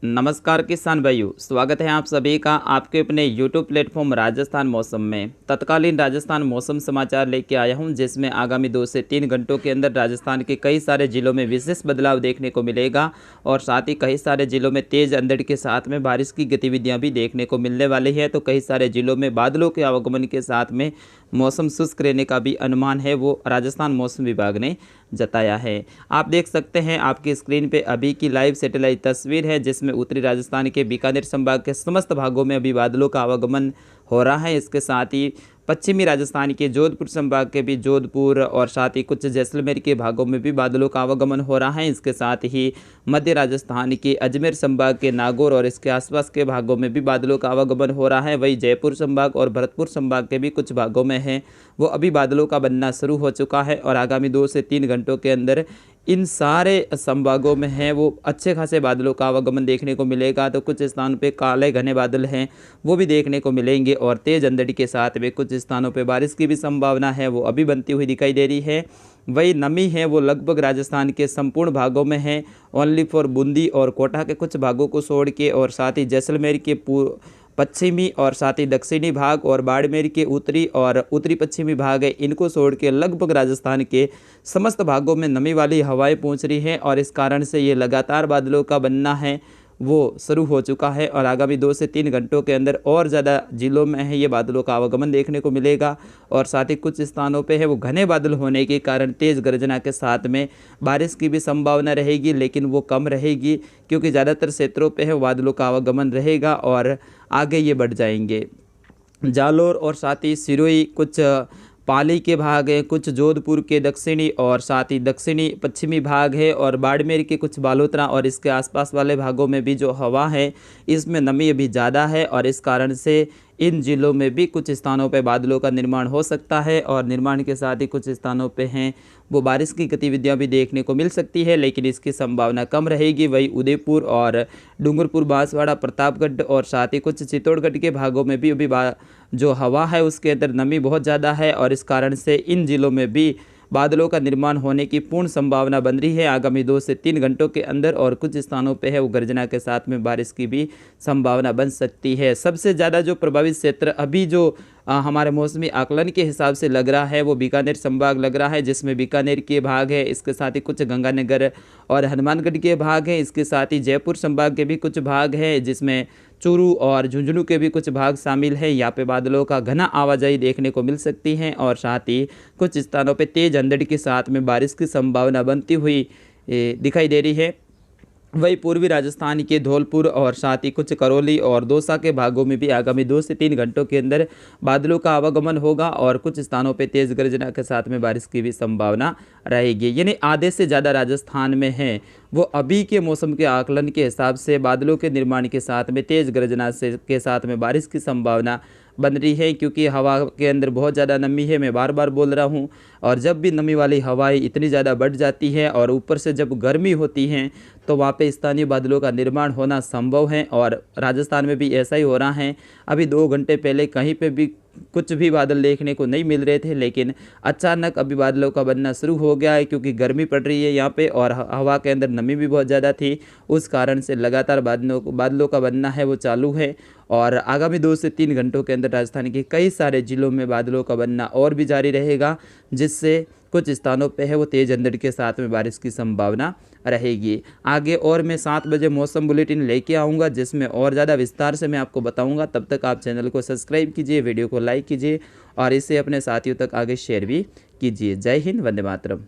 नमस्कार किसान भाइयों, स्वागत है आप सभी का आपके अपने YouTube प्लेटफॉर्म राजस्थान मौसम में। तत्कालीन राजस्थान मौसम समाचार लेके आया हूं, जिसमें आगामी 2 से 3 घंटों के अंदर राजस्थान के कई सारे जिलों में विशेष बदलाव देखने को मिलेगा और साथ ही कई सारे जिलों में तेज़ अंधड़ के साथ में बारिश की गतिविधियां भी देखने को मिलने वाली है। तो कई सारे जिलों में बादलों के आवागमन के साथ में मौसम शुष्क रहने का भी अनुमान है, वो राजस्थान मौसम विभाग ने जताया है। आप देख सकते हैं आपकी स्क्रीन पे अभी की लाइव सैटेलाइट तस्वीर है, जिसमें उत्तरी राजस्थान के बीकानेर संभाग के समस्त भागों में अभी बादलों का आवागमन हो रहा है। इसके साथ ही पश्चिमी राजस्थान के जोधपुर संभाग के भी जोधपुर और साथ ही कुछ जैसलमेर के भागों में भी बादलों का आवागमन हो रहा है। इसके साथ ही मध्य राजस्थान के अजमेर संभाग के नागौर और इसके आसपास के भागों में भी बादलों का आवागमन हो रहा है। वहीं जयपुर संभाग और भरतपुर संभाग के भी कुछ भागों में है वो अभी बादलों का बनना शुरू हो चुका है और आगामी 2 से 3 घंटों के अंदर इन सारे संभागों में है वो अच्छे खासे बादलों का आवागमन देखने को मिलेगा। तो कुछ स्थानों पे काले घने बादल हैं वो भी देखने को मिलेंगे और तेज़ अंधड़ के साथ में कुछ स्थानों पे बारिश की भी संभावना है वो अभी बनती हुई दिखाई दे रही है। वही नमी है वो लगभग राजस्थान के संपूर्ण भागों में है, ओनली फॉर बूंदी और कोटा के कुछ भागों को छोड़ के और साथ ही जैसलमेर के पश्चिमी और साथ ही दक्षिणी भाग और बाड़मेर के उत्तरी और उत्तरी पश्चिमी भाग है, इनको छोड़ के लगभग राजस्थान के समस्त भागों में नमी वाली हवाएं पहुंच रही हैं और इस कारण से ये लगातार बादलों का बनना है वो शुरू हो चुका है और आगामी 2 से 3 घंटों के अंदर और ज़्यादा जिलों में है ये बादलों का आवागमन देखने को मिलेगा और साथ ही कुछ स्थानों पे है वो घने बादल होने के कारण तेज़ गर्जना के साथ में बारिश की भी संभावना रहेगी, लेकिन वो कम रहेगी क्योंकि ज़्यादातर क्षेत्रों पे है बादलों का आवागमन रहेगा और आगे ये बढ़ जाएंगे। जालोर और साथ ही सिरोही, कुछ पाली के भाग हैं, कुछ जोधपुर के दक्षिणी और साथ ही दक्षिणी पश्चिमी भाग है और बाड़मेर के कुछ बालोतरा और इसके आसपास वाले भागों में भी जो हवा है इसमें नमी अभी ज़्यादा है और इस कारण से इन जिलों में भी कुछ स्थानों पर बादलों का निर्माण हो सकता है और निर्माण के साथ ही कुछ स्थानों पे हैं वो बारिश की गतिविधियां भी देखने को मिल सकती है, लेकिन इसकी संभावना कम रहेगी। वही उदयपुर और डूंगरपुर, बांसवाड़ा, प्रतापगढ़ और साथ ही कुछ चित्तौड़गढ़ के भागों में भी अभी जो हवा है उसके अंदर नमी बहुत ज़्यादा है और इस कारण से इन जिलों में भी बादलों का निर्माण होने की पूर्ण संभावना बन रही है आगामी 2 से 3 घंटों के अंदर और कुछ स्थानों पे है वो गर्जना के साथ में बारिश की भी संभावना बन सकती है। सबसे ज़्यादा जो प्रभावित क्षेत्र अभी जो हमारे मौसमी आकलन के हिसाब से लग रहा है वो बीकानेर संभाग लग रहा है, जिसमें बीकानेर के भाग है, इसके साथ ही कुछ गंगानगर और हनुमानगढ़ के भाग हैं, इसके साथ ही जयपुर संभाग के भी कुछ भाग हैं, जिसमें चूरू और झुंझुनू के भी कुछ भाग शामिल हैं। यहाँ पे बादलों का घना आवाजाही देखने को मिल सकती है और साथ ही कुछ स्थानों पे तेज अंधड़ के साथ में बारिश की संभावना बनती हुई दिखाई दे रही है। वही पूर्वी राजस्थान के धौलपुर और साथ ही कुछ करौली और दौसा के भागों में भी आगामी 2 से 3 घंटों के अंदर बादलों का आवागमन होगा और कुछ स्थानों पे तेज़ गर्जना के साथ में बारिश की भी संभावना रहेगी। यानी आधे से ज़्यादा राजस्थान में है वो अभी के मौसम के आकलन के हिसाब से बादलों के निर्माण के साथ में तेज़ गर्जना से के साथ में बारिश की संभावना बन रही है, क्योंकि हवा के अंदर बहुत ज़्यादा नमी है। मैं बार बार बोल रहा हूँ और जब भी नमी वाली हवाएं इतनी ज़्यादा बढ़ जाती है और ऊपर से जब गर्मी होती है तो वहाँ पे स्थानीय बादलों का निर्माण होना संभव है और राजस्थान में भी ऐसा ही हो रहा है। अभी 2 घंटे पहले कहीं पे भी कुछ भी बादल देखने को नहीं मिल रहे थे, लेकिन अचानक अभी बादलों का बनना शुरू हो गया है क्योंकि गर्मी पड़ रही है यहाँ पे और हवा के अंदर नमी भी बहुत ज़्यादा थी। उस कारण से लगातार बादलों का बनना है वो चालू है और आगामी 2 से 3 घंटों के अंदर राजस्थान के कई सारे जिलों में बादलों का बनना और भी जारी रहेगा, जिससे कुछ स्थानों पे है वो तेज अंधड़ के साथ में बारिश की संभावना रहेगी। आगे और मैं 7 बजे मौसम बुलेटिन लेके आऊँगा, जिसमें और ज़्यादा विस्तार से मैं आपको बताऊँगा। तब तक आप चैनल को सब्सक्राइब कीजिए, वीडियो को लाइक कीजिए और इसे अपने साथियों तक आगे शेयर भी कीजिए। जय हिंद, वंदे मातरम।